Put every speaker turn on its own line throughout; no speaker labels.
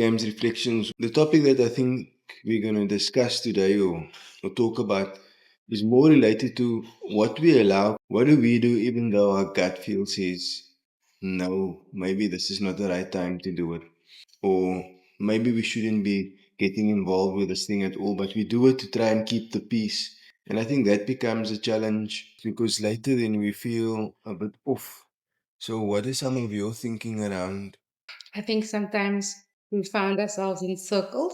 Cam's reflections. The topic that I think we're going to discuss today or talk about is more related to what we allow. What do we do even though our gut feel says, no, maybe this is not the right time to do it. Or maybe we shouldn't be getting involved with this thing at all, but we do it to try and keep the peace. And I think that becomes a challenge because later then we feel a bit off. So what is some of your thinking around?
I think sometimes we find ourselves in circles.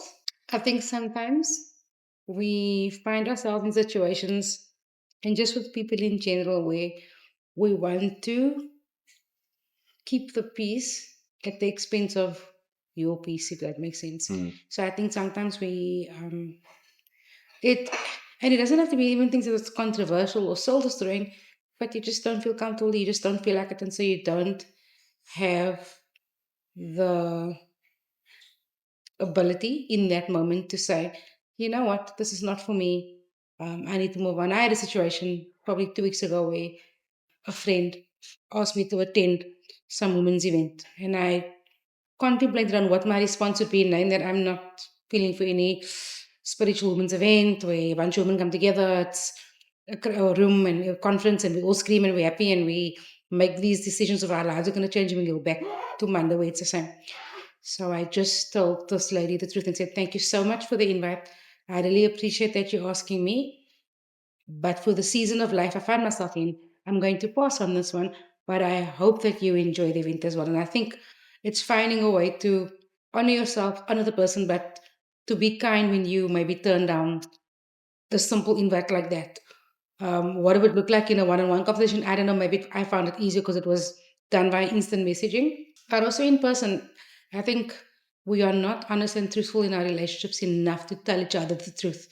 I think sometimes we find ourselves in situations, and just with people in general, where we want to keep the peace at the expense of your peace, if that makes sense.
Hmm.
So I think sometimes it, and it doesn't have to be even things that's controversial or soul destroying, but you just don't feel comfortable, you just don't feel like it, and so you don't have the ability in that moment to say, you know what, this is not for me. I need to move on. I had a situation probably 2 weeks ago where a friend asked me to attend some women's event, and I contemplated on what my response would be, knowing that I'm not feeling for any spiritual women's event where a bunch of women come together. It's a room and a conference, and we all scream and we're happy and we make these decisions of our lives are going to change and we go back to Monday where it's the same. So I just told this lady the truth and said, thank you so much for the invite. I really appreciate that you're asking me. But for the season of life I find myself in, I'm going to pass on this one. But I hope that you enjoy the event as well. And I think it's finding a way to honor yourself, honor the person, but to be kind when you maybe turn down the simple invite like that. What it would look like in a one-on-one conversation, I don't know. Maybe I found it easier because it was done by instant messaging, but also in person. I think we are not honest and truthful in our relationships enough to tell each other the truth.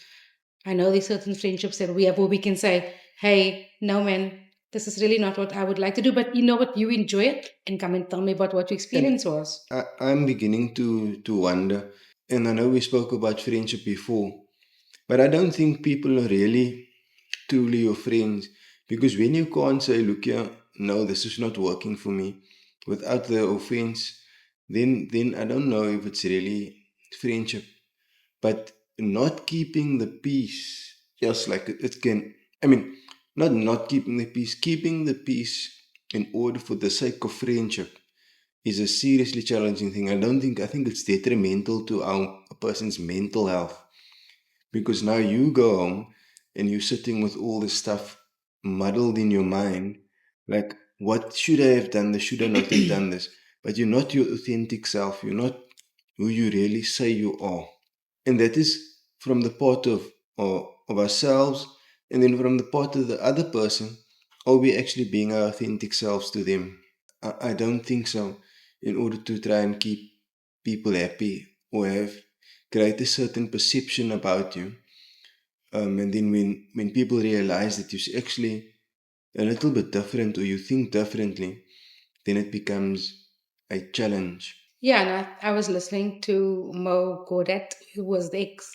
I know there's certain friendships that we have where we can say, "Hey, no, man, this is really not what I would like to do, but you know what, you enjoy it, and come and tell me about what your
And
experience was."
I'm beginning to wonder, and I know we spoke about friendship before, but I don't think people are really truly your friends because when you can't say, look here, no, this is not working for me, without the offense, then I don't know if it's really friendship. But not keeping the peace, just like it can, I mean, not keeping the peace, keeping the peace in order for the sake of friendship is a seriously challenging thing. I think it's detrimental to a person's mental health because now you go home and you're sitting with all this stuff muddled in your mind. Like, what should I have done this? Should I not have done this? But you're not your authentic self. You're not who you really say you are. And that is from the part of ourselves, and then from the part of the other person. Are we actually being our authentic selves to them? I don't think so. In order to try and keep people happy or have create a certain perception about you, and then when people realize that you're actually a little bit different or you think differently, then it becomes a challenge.
Yeah, and I was listening to Mo Godet, who was the ex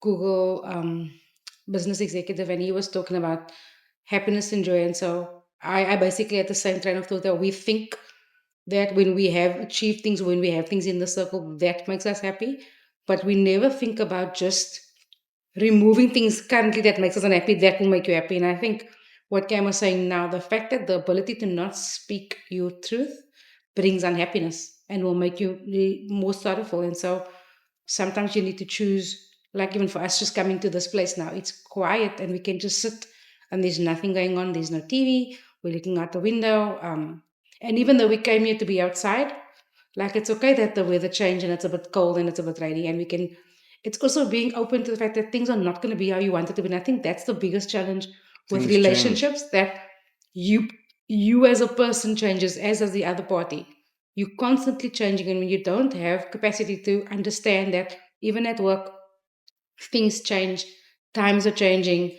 Google business executive, and he was talking about happiness and joy. And so I basically had the same train of thought that we think that when we have achieved things, when we have things in the circle, that makes us happy. But we never think about just removing things currently that makes us unhappy, that will make you happy. And I think what Cam was saying now, the fact that the ability to not speak your truth brings unhappiness and will make you more sorrowful. And so sometimes you need to choose, like even for us just coming to this place now, it's quiet and we can just sit and there's nothing going on, there's no TV, we're looking out the window. And even though we came here to be outside, like it's okay that the weather changed and it's a bit cold and it's a bit rainy, and we can. It's also being open to the fact that things are not going to be how you want it to be. And I think that's the biggest challenge with
Things change.
relationships, that you you as a person changes, as does the other party. You're constantly changing, and when you don't have capacity to understand that, even at work, things change, times are changing,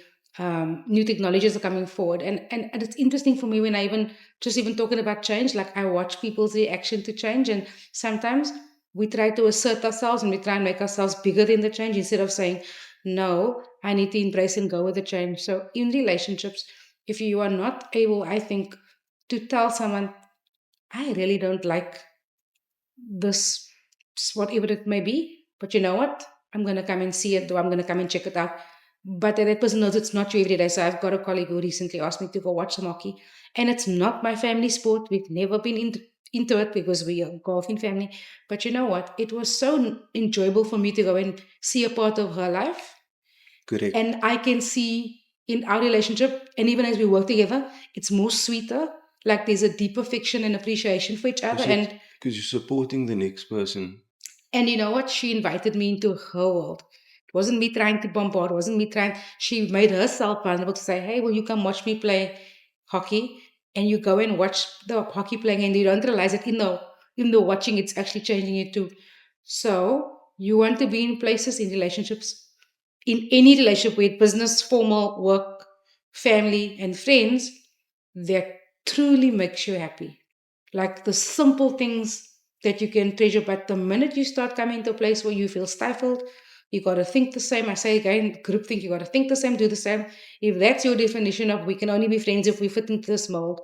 new technologies are coming forward, and it's interesting for me when I even talking about change, like I watch people's reaction to change, and sometimes we try to assert ourselves and we try and make ourselves bigger than the change instead of saying, no, I need to embrace and go with the change. So in relationships, if you are not able, I think, to tell someone, I really don't like this whatever it may be. But you know what? I'm going to come and see it, or I'm going to come and check it out. But that person knows it's not your every day. So I've got a colleague who recently asked me to go watch some hockey. And it's not my family sport. We've never been into it because we are a golfing family. But you know what? It was so enjoyable for me to go and see a part of her life.
Correct.
And I can see in our relationship, and even as we work together, it's more sweeter. Like there's a deeper affection and appreciation for each other.
Because you're supporting the next person.
And you know what? She invited me into her world. It wasn't me trying to bombard, it wasn't me trying. She made herself vulnerable to say, hey, will you come watch me play hockey? And you go and watch the hockey playing, and you don't realize that in the watching, it's actually changing you too. So you want to be in places, in relationships, in any relationship with business, formal, work, family, and friends that truly makes you happy. Like the simple things that you can treasure. But the minute you start coming to a place where you feel stifled, you got to think the same. I say again, group think, you got to think the same, do the same. If that's your definition of we can only be friends if we fit into this mold,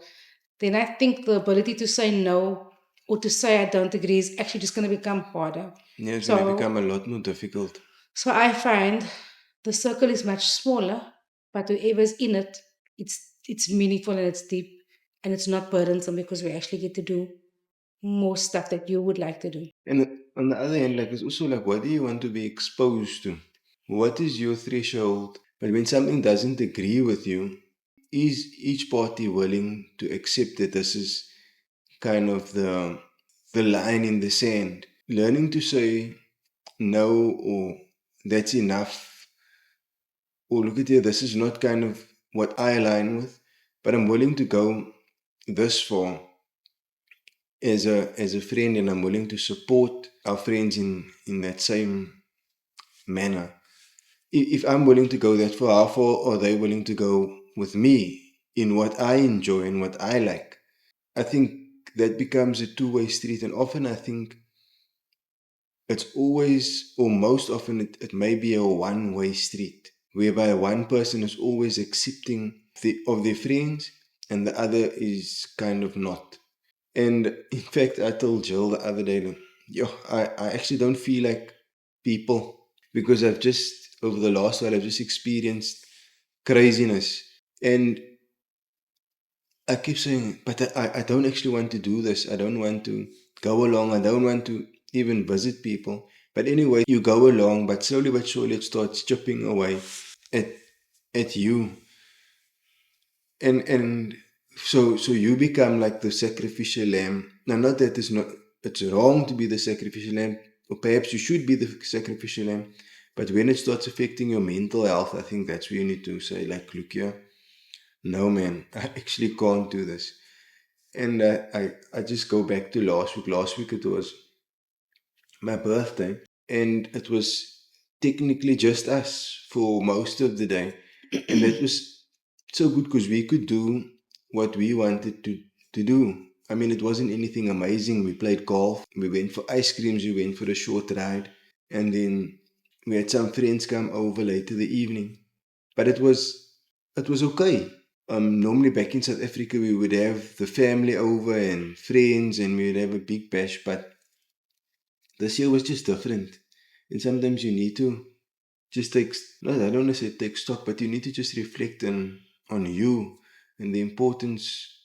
then I think the ability to say no or to say I don't agree is actually just going to become harder.
Yeah, it's going to become
So,
a lot more difficult.
so I find the circle is much smaller, but whoever's in it, it's meaningful and it's deep and it's not burdensome because we actually get to do more stuff that you would like to do.
And on the other hand, like it's also like, what do you want to be exposed to? What is your threshold? But when something doesn't agree with you, is each party willing to accept that this is kind of the line in the sand? Learning to say no, or that's enough, or look at here, this is not kind of what I align with, but I'm willing to go this far as a friend, and I'm willing to support our friends in that same manner. If I'm willing to go that far, how far are they willing to go with me in what I enjoy and what I like? I think that becomes a two-way street, and often I think it's always, or most often, it may be a one-way street, whereby one person is always accepting of their friends, and the other is kind of not. And in fact, I told Jill the other day, like, yo, I actually don't feel like people, because I've just, over the last while, I've just experienced craziness. And I keep saying, but I don't actually want to do this. I don't want to go along. I don't want to even visit people. But anyway, you go along, but slowly but surely it starts chipping away at you. And so you become like the sacrificial lamb. Now, not that it's wrong to be the sacrificial lamb, or perhaps you should be the sacrificial lamb. But when it starts affecting your mental health, I think that's where you need to say, like, look here, no man, I actually can't do this. And I just go back to last week. Last week it was my birthday, and it was technically just us for most of the day. And that was so good because we could do what we wanted to do. I mean, it wasn't anything amazing. We played golf, we went for ice creams, we went for a short ride, and then we had some friends come over later the evening. But it was okay. Normally back in South Africa, we would have the family over and friends, and we would have a big bash. But this year was just different. And sometimes you need to just take, no, I don't want to say take stock, but you need to just reflect on you and the importance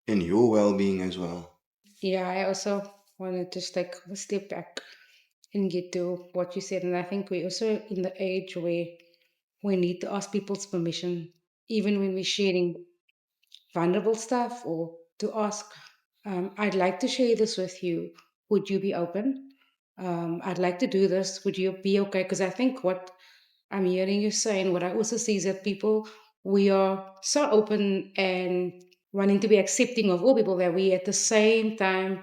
and your well-being as well.
Yeah, I also want to just take a step back and get to what you said. And I think we're also in the age where we need to ask people's permission, even when we're sharing vulnerable stuff, or to ask, I'd like to share this with you. Would you be open? I'd like to do this. Would you be okay? Because I think what I'm hearing you say, and what I also see is that people, we are so open and wanting to be accepting of all people that we at the same time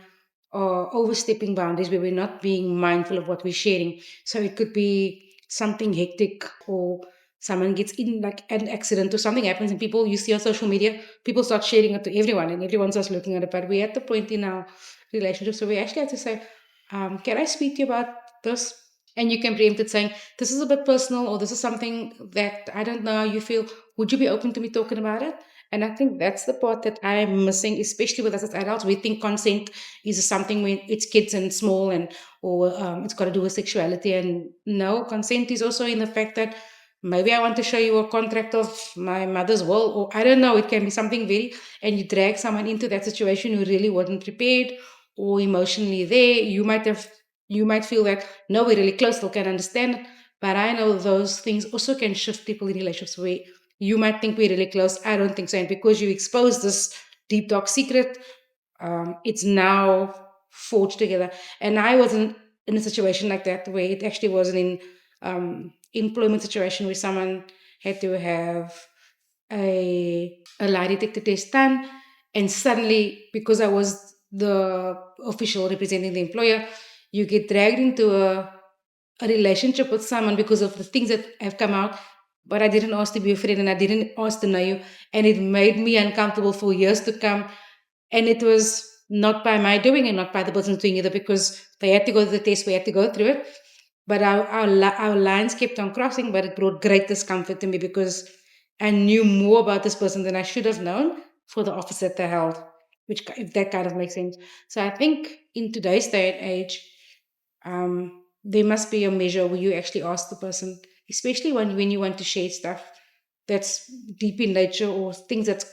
are overstepping boundaries where we're not being mindful of what we're sharing. So it could be something hectic, or someone gets in like an accident, or something happens, and people you see on social media, people start sharing it to everyone and everyone starts looking at it. But we're at the point in our relationship, so we actually have to say, can I speak to you about this? And you can preempt it saying, this is a bit personal, or this is something that I don't know how you feel. Would you be open to me talking about it? And I think that's the part that I'm missing, especially with us as adults. We think consent is something when it's kids and small, and or it's got to do with sexuality. And no, consent is also in the fact that maybe I want to show you a contract of my mother's will, or I don't know. It can be something very, and you drag someone into that situation who really wasn't prepared or emotionally there. You might feel that no, we're really close, still can understand it. But I know those things also can shift people in relationships where you might think we're really close. I don't think so. And because you expose this deep, dark secret, it's now forged together. And I wasn't in a situation like that where it actually wasn't in employment situation where someone had to have a lie detector test done. And suddenly, because I was the official representing the employer, you get dragged into a relationship with someone because of the things that have come out. But I didn't ask to be a friend and I didn't ask to know you. And it made me uncomfortable for years to come. And it was not by my doing and not by the person doing either, because they had to go through the test, we had to go through it. But our lines kept on crossing, but it brought great discomfort to me because I knew more about this person than I should have known for the office that they held, which, if that kind of makes sense. So I think in today's day and age, there must be a measure where you actually ask the person, especially when you want to share stuff that's deep in nature or things that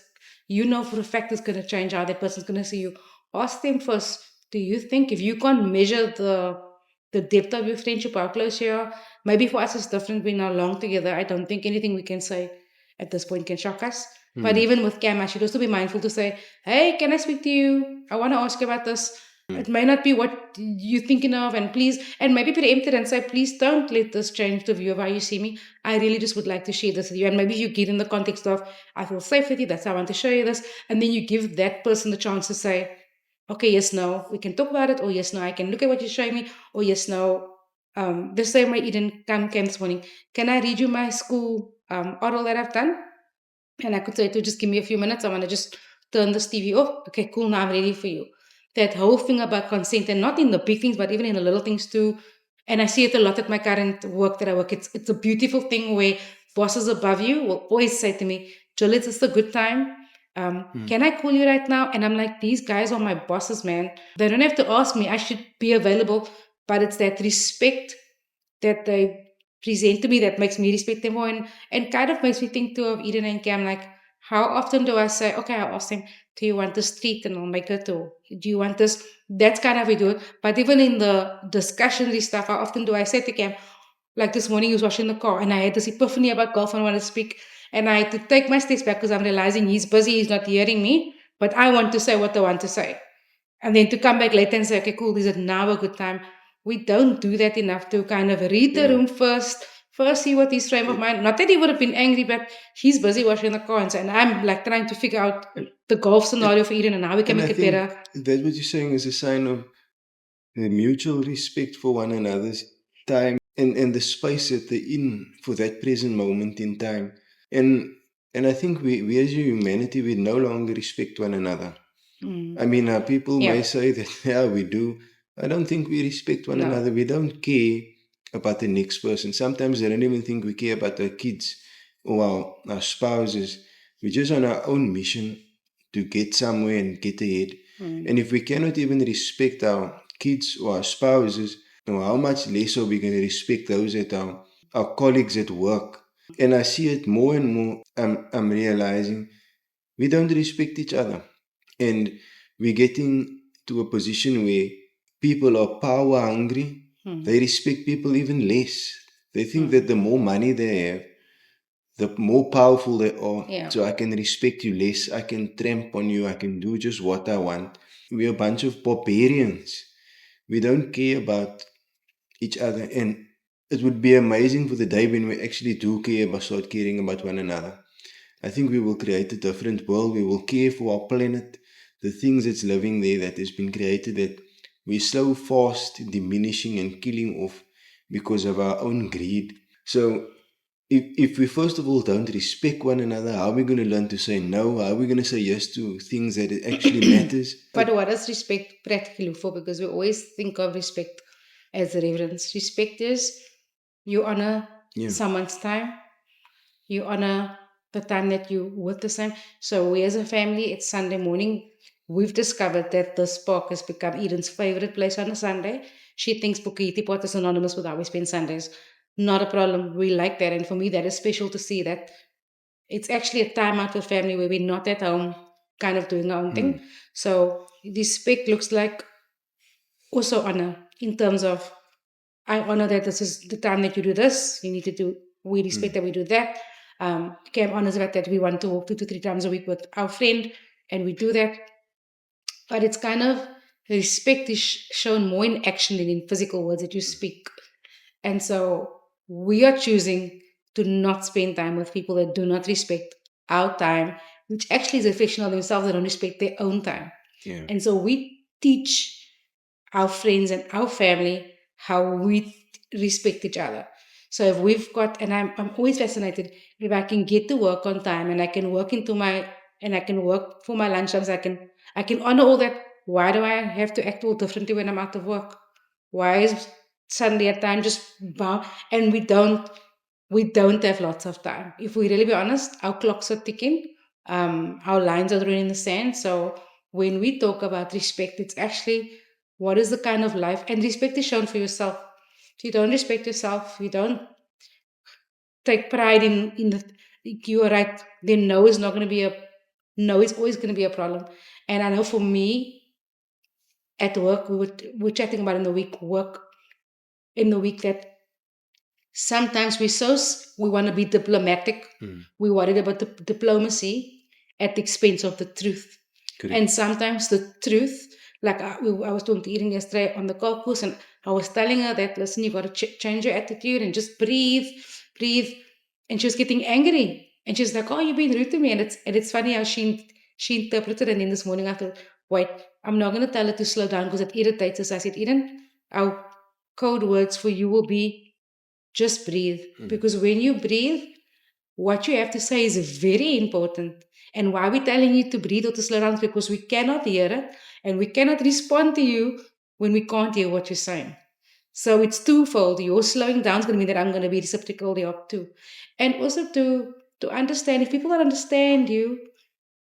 you know for a fact is going to change how that person's going to see you. Ask them first. Do you think if you can't measure the depth of your friendship, how close you are? Maybe for us it's different. We're now long together. I don't think anything we can say at this point can shock us. But
Mm,
even with Cam, I should also be mindful to say, "Hey, can I speak to you? I want to ask you about this.
mm,
It may not be what you're thinking of, and please," and maybe preempt it and say, "Please don't let this change the view of how you see me. I really just would like to share this with you." And maybe you get in the context of, "I feel safe with you. That's how I want to show you this." And then you give that person the chance to say, "Okay, yes, no, we can talk about it," or "Yes, no, I can look at what you're showing me," or "Yes, no." The same way Eden came this morning. "Can I read you my school oral that I've done?" And I could say to just give me a few minutes. I want to just turn this TV off. Okay, cool. Now I'm ready for you. That whole thing about consent, and not in the big things, but even in the little things too. And I see it a lot at my current work that I work. It's a beautiful thing where bosses above you will always say to me, "Jill, it's just a good time.
mm.
Can I call you right now?" And I'm like, these guys are my bosses, man. They don't have to ask me. I should be available. But it's that respect that they present to me that makes me respect them more, and kind of makes me think too of Eden and Cam. Like, how often do I say, "Okay, I'll ask them, do you want this treat?" And I'll make it, or "Do you want this?" That's kind of how we do it. But even in the discussionary stuff, how often do I say to Cam, like this morning he was washing the car and I had this epiphany about golf and I want to speak, and I had to take my steps back because I'm realizing he's busy, he's not hearing me, but I want to say what I want to say. And then to come back later and say, "Okay, cool, is it now a good time?" We don't do that enough to kind of read the
Yeah.
room first, see what his frame of mind. Not that he would have been angry, but he's busy washing the car, and I'm like trying to figure out
And,
the golf
and,
scenario for Eden and how we can
and I
make it
think
better.
that what you're saying is a sign of the mutual respect for one another's time and the space that they're in for that present moment in time. And and I think we as a humanity, we no longer respect one another.
Mm.
I mean, people may
Yeah,
say that, yeah, we do. I don't think we respect one
no.
another. We don't care about the next person. Sometimes I don't even think we care about our kids or our spouses. We're just on our own mission to get somewhere and get ahead.
Mm.
And if we cannot even respect our kids or our spouses, then how much less are we going to respect those at our colleagues at work? And I see it more and more. I'm realizing we don't respect each other. And we're getting to a position where people are power hungry.
Mm.
They respect people even less. They think that
Mm.
the more money they have, the more powerful they are.
Yeah.
So I can respect you less. I can tramp on you. I can do just what I want. We're a bunch of barbarians. We don't care about each other. And it would be amazing for the day when we actually do care about, start caring about one another. I think we will create a different world. We will care for our planet, the things that's living there that has been created that we're so fast diminishing and killing off because of our own greed. So if we first of all don't respect one another, how are we going to learn to say no? How are we going to say yes to things that it actually matters?
But what does respect practically look for? Because we always think of respect as reverence. Respect is you honor
Yeah.
someone's time, you honor the time that you with the same. So we as a family, it's Sunday morning. We've discovered that this park has become Eden's favorite place on a Sunday. She thinks Bukiti Pot is synonymous with how we spend Sundays. Not a problem. We like that. And for me, that is special to see that it's actually a time out with family where we're not at home, kind of doing our own thing.
Hmm.
So this spec looks like also honor in terms of I honor that this is the time that you do this. You need to do. We respect that we do that. Cam honors the fact that we want to walk 2 to 3 times a week with our friend, and we do that. But it's kind of respect is shown more in action than in physical words that you speak. And so we are choosing to not spend time with people that do not respect our time, which actually is a reflection of themselves that don't respect their own time.
Yeah.
And so we teach our friends and our family how we respect each other. So if we've got, and I'm always fascinated if I can get to work on time and I can work into my, and I can work for my lunch times, I can honor all that. Why do I have to act all differently when I'm out of work? Why is suddenly at time just bound? And we don't have lots of time. If we really be honest, our clocks are ticking, our lines are drawn in the sand. So when we talk about respect, it's actually what is the kind of life, and respect is shown for yourself. If you don't respect yourself, you don't take pride in the you are right, then no is not going to be a no is always going to be a problem. And I know for me at work, we were chatting about in the week work in the week that sometimes we want to be diplomatic.
Hmm.
We worried about the diplomacy at the expense of the truth. And
Correct.
sometimes the truth, like I was talking to Erin yesterday on the call course, and I was telling her that, listen, you got to change your attitude and just breathe, breathe. And she was getting angry. And she's like, oh, you're being rude to me. And it's funny how she interpreted it. And then this morning I thought, wait, I'm not going to tell her to slow down because it irritates us. I said, Eden, our code words for you will be just breathe.
Hmm.
Because when you breathe, what you have to say is very important. And why we're telling you to breathe or to slow down is because we cannot hear it and we cannot respond to you when we can't hear what you're saying. So it's twofold. Your slowing down is going to mean that I'm going to be reciprocally up too. And also to understand if people don't understand you,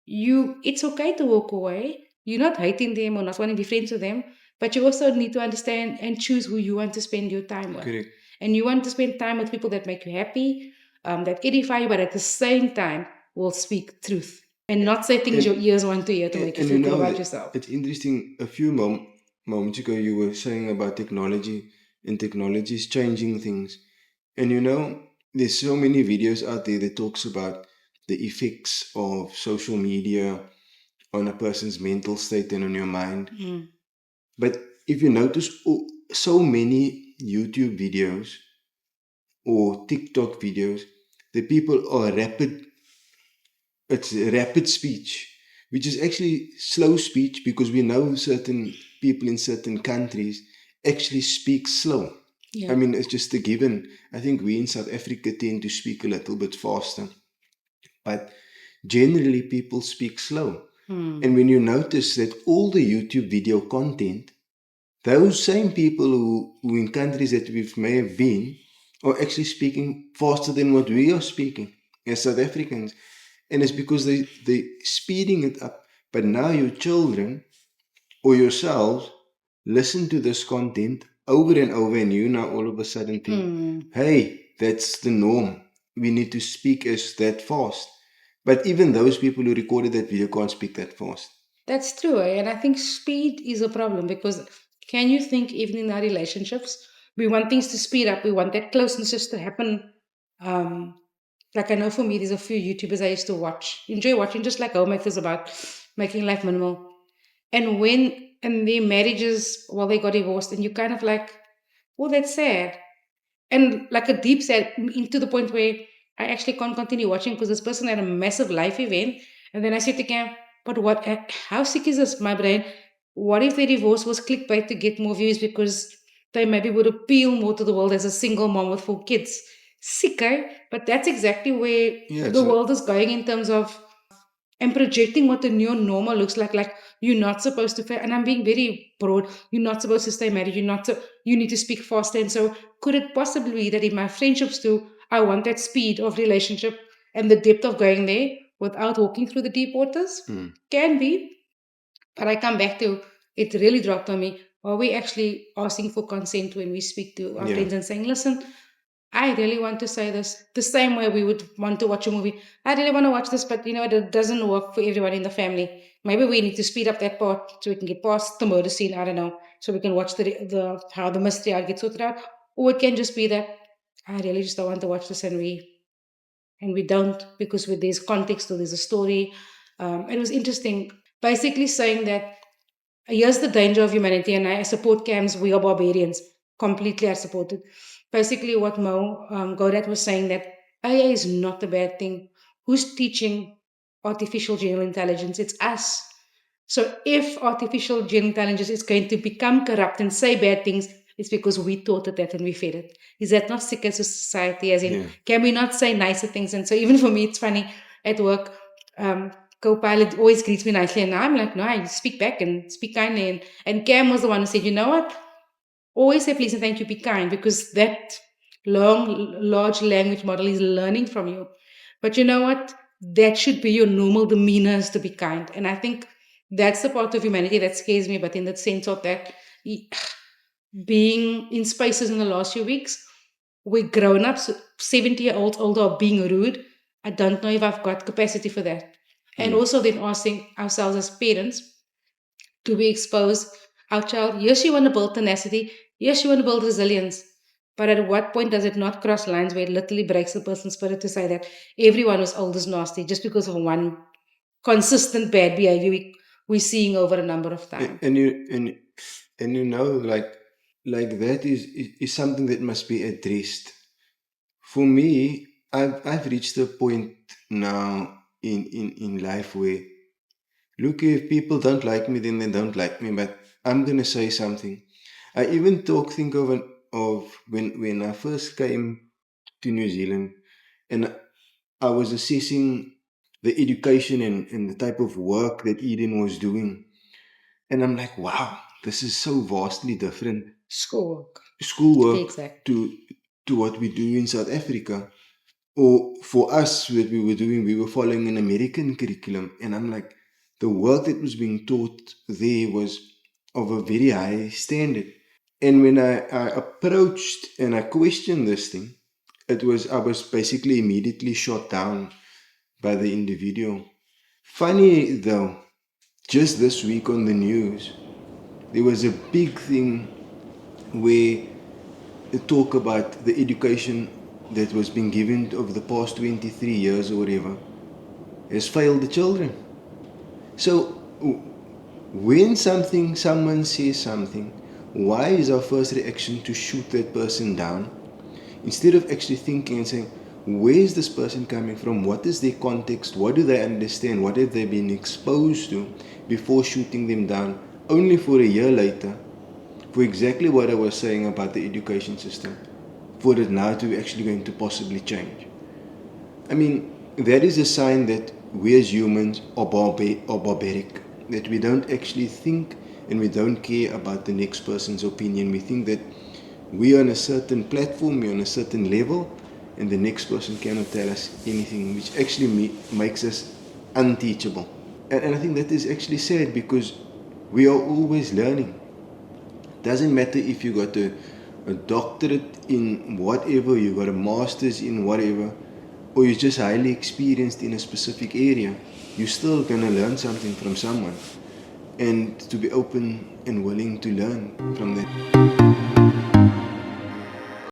it's okay to walk away. You're not hating them or not wanting to be friends with them, but you also need to understand and choose who you want to spend your time with.
Correct.
And you want to spend time with people that make you happy, that edify you, but at the same time will speak truth and not say things
And
your ears want to hear to make you
and
feel good about yourself.
it's interesting. A few moments ago, you were saying about technology, and technology is changing things. And there's so many videos out there that talks about the effects of social media on a person's mental state and on your mind.
Mm.
But if you notice, so many YouTube videos or TikTok videos, the people are it's rapid speech, which is actually slow speech because we know certain people in certain countries actually speak slow. I
Yeah.
mean, it's just a given. I think we in South Africa tend to speak a little bit faster, but generally people speak slow.
Mm.
And when you notice that all the YouTube video content, those same people who in countries that we may have been are actually speaking faster than what we are speaking as South Africans. And it's because they speeding it up. But now your children or yourselves listen to this content over and over, and you now all of a sudden think,
Mm.
hey, that's the norm. We need to speak as that fast. But even those people who recorded that video can't speak that fast.
That's true. And I think speed is a problem because can you think, even in our relationships, we want things to speed up. We want that closeness just to happen. Um, like I know for me, there's a few YouTubers I used to enjoy watching, just like homemakers about making life minimal. And their marriages, well, they got divorced, and you kind of like, well, that's sad. And like a deep sad, into the point where I actually can't continue watching because this person had a massive life event. And then I said to Cam, but what, how sick is this, my brain? What if the divorce was clickbait to get more views because they maybe would appeal more to the world as a single mom with 4 kids? Sick, eh? But that's exactly where
Yeah,
the world is going in terms of and projecting what the new normal looks like. Like you're not supposed to, and I'm being very broad. You're not supposed to stay married. You're not. You need to speak faster. And so, could it possibly be that in my friendships too, I want that speed of relationship, and the depth of going there without walking through the deep waters can be. But I come back to it really dropped on me. Are we actually asking for consent when we speak to our
Yeah.
friends and saying, listen, I really want to say this the same way we would want to watch a movie. I really want to watch this, but it doesn't work for everyone in the family. Maybe we need to speed up that part so we can get past the murder scene. I don't know, so we can watch the how the mystery gets sorted out, or it can just be that I really just don't want to watch this, and we don't because there's context or there's a story. It was interesting, basically saying that here's the danger of humanity, and I support Cam's "We are barbarians." Completely, I support it. Basically, what Mo Godat was saying that AI is not a bad thing. Who's teaching artificial general intelligence? It's us. So if artificial general intelligence is going to become corrupt and say bad things, it's because we taught it that and we fed it. Is that not sick as a society? As in,
Yeah.
can we not say nicer things? And so even for me, it's funny at work. Copilot always greets me nicely, and I'm like, no, I speak back and speak kindly. And Cam was the one who said, you know what? Always say please and thank you, be kind, because that large language model is learning from you. But you know what? That should be your normal demeanor, is to be kind. And I think that's the part of humanity that scares me, but in the sense of that being in spaces in the last few weeks, we're grown ups, 70-year-olds older are being rude. I don't know if I've got capacity for that. And also then asking ourselves as parents, to be exposed our child. Yes, you want to build tenacity. Yes, you want to build resilience. But at what point does it not cross lines where it literally breaks the person's spirit to say that everyone who's old is nasty just because of one consistent bad behavior we're seeing over a number of time?
And like that is something that must be addressed. For me, I've reached a point now in life where, look, if people don't like me, then they don't like me, but I'm gonna say something. I even think of when I first came to New Zealand, and I was assessing the education and the type of work that Eden was doing. And I'm like, wow, this is so vastly different
Schoolwork, to be
schoolwork
exact.
to what we do in South Africa. Or for us, what we were doing, we were following an American curriculum. And I'm like, the work that was being taught there was of a very high standard. And when I approached and I questioned this thing, I was basically immediately shot down by the individual. Funny though, just this week on the news, there was a big thing where they talk about the education that was being given over the past 23 years or whatever has failed the children. So when someone says something, why is our first reaction to shoot that person down instead of actually thinking and saying, where is this person coming from? What is their context? What do they understand? What have they been exposed to before shooting them down? Only for a year later, for exactly what I was saying about the education system, for it now to actually going to possibly change. I mean, that is a sign that we as humans are barbaric, that we don't actually think and we don't care about the next person's opinion. We think that we are on a certain platform, we're on a certain level, and the next person cannot tell us anything, which actually makes us unteachable. And I think that is actually sad because we are always learning. Doesn't matter if you got a doctorate in whatever, you got a master's in whatever, or you're just highly experienced in a specific area, you're still gonna learn something from someone. And to be open and willing to learn from that.